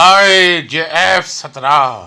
IJF-17